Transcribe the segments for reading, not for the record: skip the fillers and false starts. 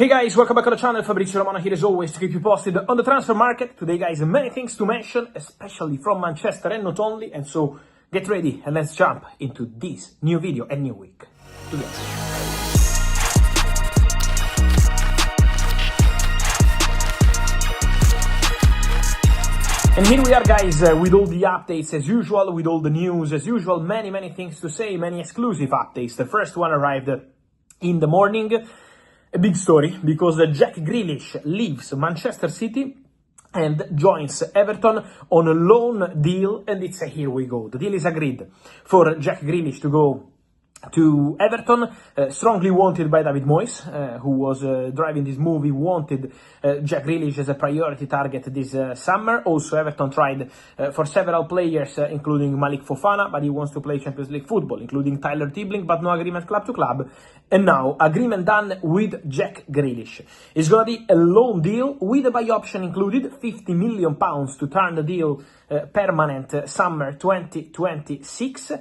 Hey guys, welcome back to the channel. Fabrizio Romano here as always to keep you posted on the transfer market. Today guys, many things to mention, especially from Manchester and not only. And so get ready and let's jump into this new video and new week together. And here we are guys, with all the updates as usual, with all the news as usual, many things to say, many exclusive updates. The first one arrived in the morning. A big story, because Jack Grealish leaves Manchester City and joins Everton on a loan deal, and it's a here we go. The deal is agreed for Jack Grealish to go to Everton, strongly wanted by David Moyes, who was driving this move. He wanted Jack Grealish as a priority target this summer. Also, Everton tried for several players, including Malik Fofana, but he wants to play Champions League football, including Tyler Tibbling, but no agreement club to club. And now, agreement done with Jack Grealish. It's going to be a loan deal with a buy option included, £50 million to turn the deal permanent summer 2026.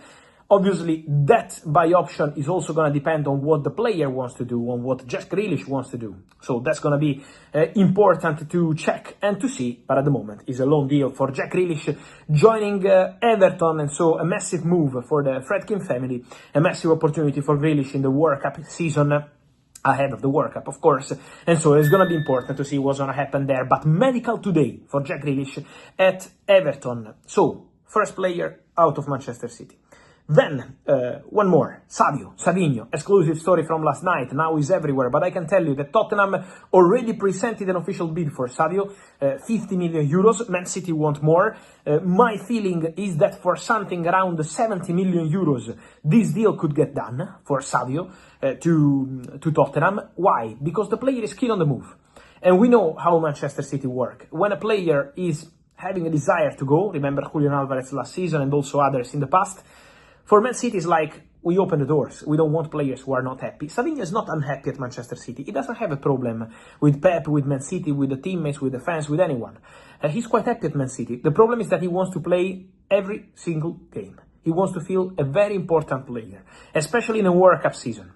Obviously, that buy option is also going to depend on what the player wants to do, on what Jack Grealish wants to do. So that's going to be important to check and to see. But at the moment, it's a loan deal for Jack Grealish joining Everton. And so a massive move for the Fredkin family, a massive opportunity for Grealish in the World Cup season ahead of the World Cup, of course. And so it's going to be important to see what's going to happen there. But medical today for Jack Grealish at Everton. So, first player out of Manchester City. Then, one more, Savinho, exclusive story from last night, now he's everywhere, but I can tell you that Tottenham already presented an official bid for Savio, 50 million euros, Man City want more. My feeling is that for something around 70 million euros, this deal could get done for Savio to Tottenham. Why? Because the player is keen on the move. And we know how Manchester City work. When a player is having a desire to go, remember Julian Alvarez last season and also others in the past, for Man City, it's like, we open the doors. We don't want players who are not happy. Savinho is not unhappy at Manchester City. He doesn't have a problem with Pep, with Man City, with the teammates, with the fans, with anyone. He's quite happy at Man City. The problem is that he wants to play every single game. He wants to feel a very important player, especially in a World Cup season.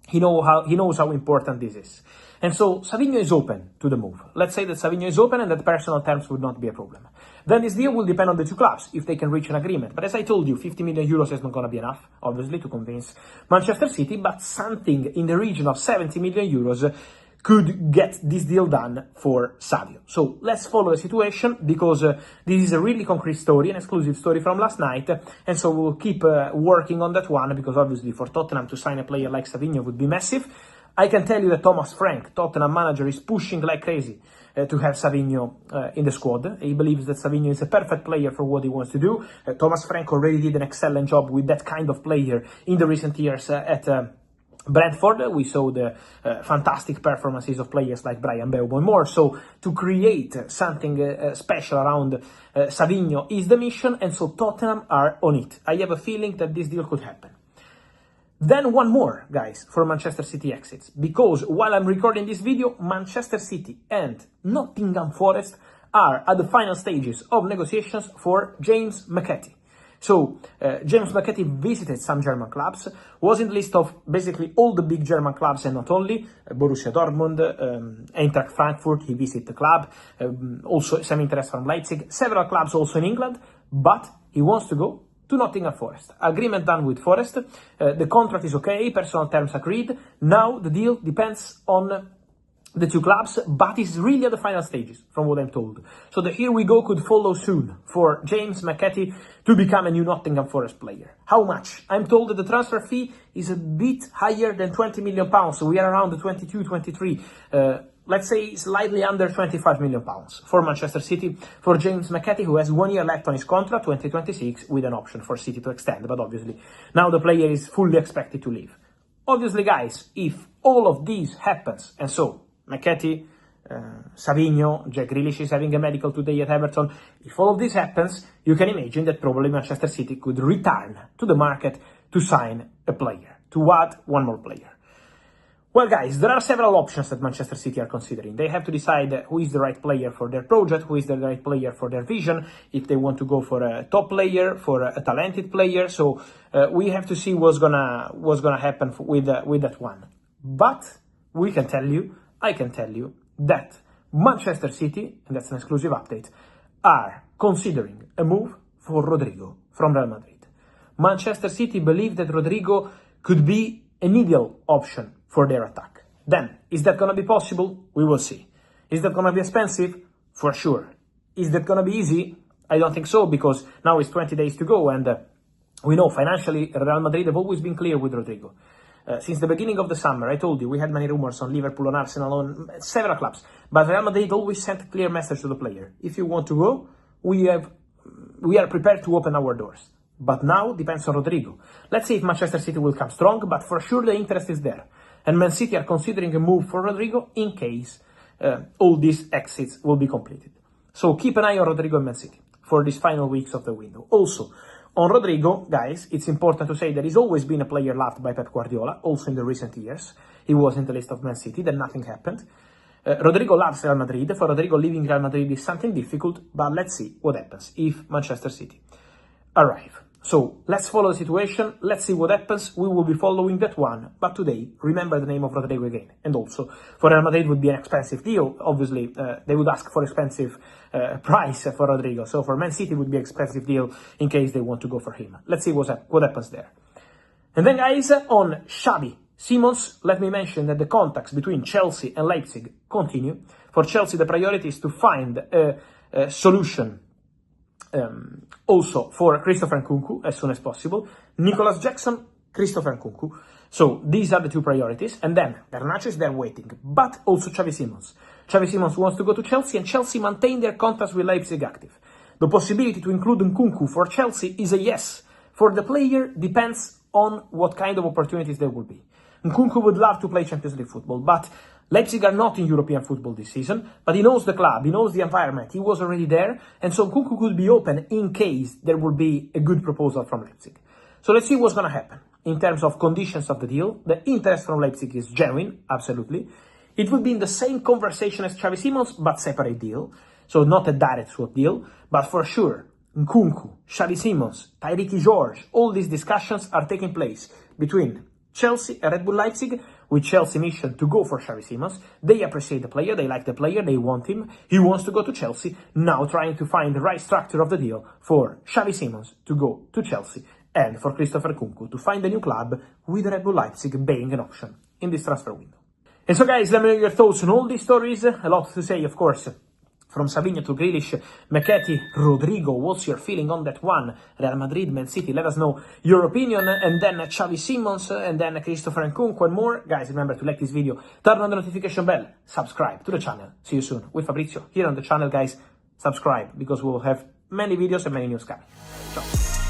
He knows how important this is. And so Savinho is open to the move. Let's say that Savinho is open and that personal terms would not be a problem. Then this deal will depend on the two clubs, if they can reach an agreement. But as I told you, 50 million euros is not going to be enough, obviously, to convince Manchester City, but something in the region of 70 million euros could get this deal done for Savio. So let's follow the situation, because this is a really concrete story, an exclusive story from last night, and so we'll keep working on that one, because obviously for Tottenham to sign a player like Savinho would be massive. I can tell you that Thomas Frank, Tottenham manager, is pushing like crazy to have Savinho in the squad. He believes that Savinho is a perfect player for what he wants to do. Thomas Frank already did an excellent job with that kind of player in the recent years at Brentford. We saw the fantastic performances of players like Brian Mbeumo and more. So to create something special around Savinho is the mission, and so Tottenham are on it. I have a feeling that this deal could happen. Then one more, guys, for Manchester City exits, because while I'm recording this video, Manchester City and Nottingham Forest are at the final stages of negotiations for James McAtee. So, James McAtee visited some German clubs, was in the list of basically all the big German clubs and not only, Borussia Dortmund, Eintracht Frankfurt, he visited the club, also some interest from Leipzig, several clubs also in England, but he wants to go to Nottingham Forest. Agreement done with Forest, the contract is okay, personal terms agreed. Now the deal depends on the two clubs, but is really at the final stages, from what I'm told. So the here we go could follow soon for James McAtee to become a new Nottingham Forest player. How much? I'm told that the transfer fee is a bit higher than £20 million, so we are around the 22, 23. Let's say slightly under £25 million for Manchester City, for James McAtee, who has 1 year left on his contract, 2026, with an option for City to extend. But obviously, now the player is fully expected to leave. Obviously, guys, if all of this happens, and so McAtee, Savinho, Jack Grealish is having a medical today at Everton, if all of this happens, you can imagine that probably Manchester City could return to the market to sign a player, to add one more player. Well, guys, there are several options that Manchester City are considering. They have to decide who is the right player for their project, who is the right player for their vision, if they want to go for a top player, for a talented player. So we have to see what's gonna happen with that one. But we can tell you I can tell you that Manchester City, and that's an exclusive update, are considering a move for Rodrygo from Real Madrid. Manchester City believe that Rodrygo could be an ideal option for their attack. Then, is that going to be possible? We will see. Is that going to be expensive? For sure. Is that going to be easy? I don't think so, because now it's 20 days to go, and we know financially Real Madrid have always been clear with Rodrygo. Since the beginning of the summer, I told you, we had many rumors on Liverpool, on Arsenal, on several clubs, but Real Madrid always sent a clear message to the player. If you want to go, we are prepared to open our doors. But now depends on Rodrygo. Let's see if Manchester City will come strong, but for sure the interest is there. And Man City are considering a move for Rodrygo in case all these exits will be completed. So keep an eye on Rodrygo and Man City for these final weeks of the window. Also, on Rodrygo, guys, it's important to say that he's always been a player loved by Pep Guardiola, also in the recent years. He was in the list of Man City, then nothing happened. Rodrygo loves Real Madrid. For Rodrygo, leaving Real Madrid is something difficult, but let's see what happens if Manchester City arrive. So, let's follow the situation, let's see what happens, we will be following that one, but today, remember the name of Rodrygo again. And also, for Real Madrid would be an expensive deal, obviously, they would ask for expensive price for Rodrygo, so for Man City would be an expensive deal in case they want to go for him. Let's see what happens there. And then guys, on Xavi Simons, let me mention that the contacts between Chelsea and Leipzig continue. For Chelsea, the priority is to find a solution also for Christopher Nkunku as soon as possible. Nicolas Jackson, Christopher Nkunku. So these are the two priorities. And then Garnacho is there waiting, but also Xavi Simons. Xavi Simons wants to go to Chelsea, and Chelsea maintain their contacts with Leipzig active. The possibility to include Nkunku for Chelsea is a yes. For the player, depends on what kind of opportunities there will be. Nkunku would love to play Champions League football, but Leipzig are not in European football this season, but he knows the club, he knows the environment, he was already there, and so Nkunku could be open in case there will be a good proposal from Leipzig. So let's see what's going to happen. In terms of conditions of the deal, the interest from Leipzig is genuine, absolutely. It would be in the same conversation as Xavi Simons, but separate deal. So not a direct swap deal, but for sure, Nkunku, Xavi Simons, Tyreke George, all these discussions are taking place between Chelsea and Red Bull Leipzig, with Chelsea mission to go for Xavi Simons. They appreciate the player, they like the player, they want him. He wants to go to Chelsea, now trying to find the right structure of the deal for Xavi Simons to go to Chelsea and for Christopher Nkunku to find a new club with Red Bull Leipzig being an option in this transfer window. And so guys, let me know your thoughts on all these stories. A lot to say, of course. From Savinho to Grealish, McAtee, Rodrygo, what's your feeling on that one? Real Madrid, Man City, let us know your opinion. And then Xavi Simons, and then Christopher Nkunku and more. Guys, remember to like this video, turn on the notification bell, subscribe to the channel. See you soon with Fabrizio here on the channel, guys. Subscribe, because we will have many videos and many news coming. Ciao.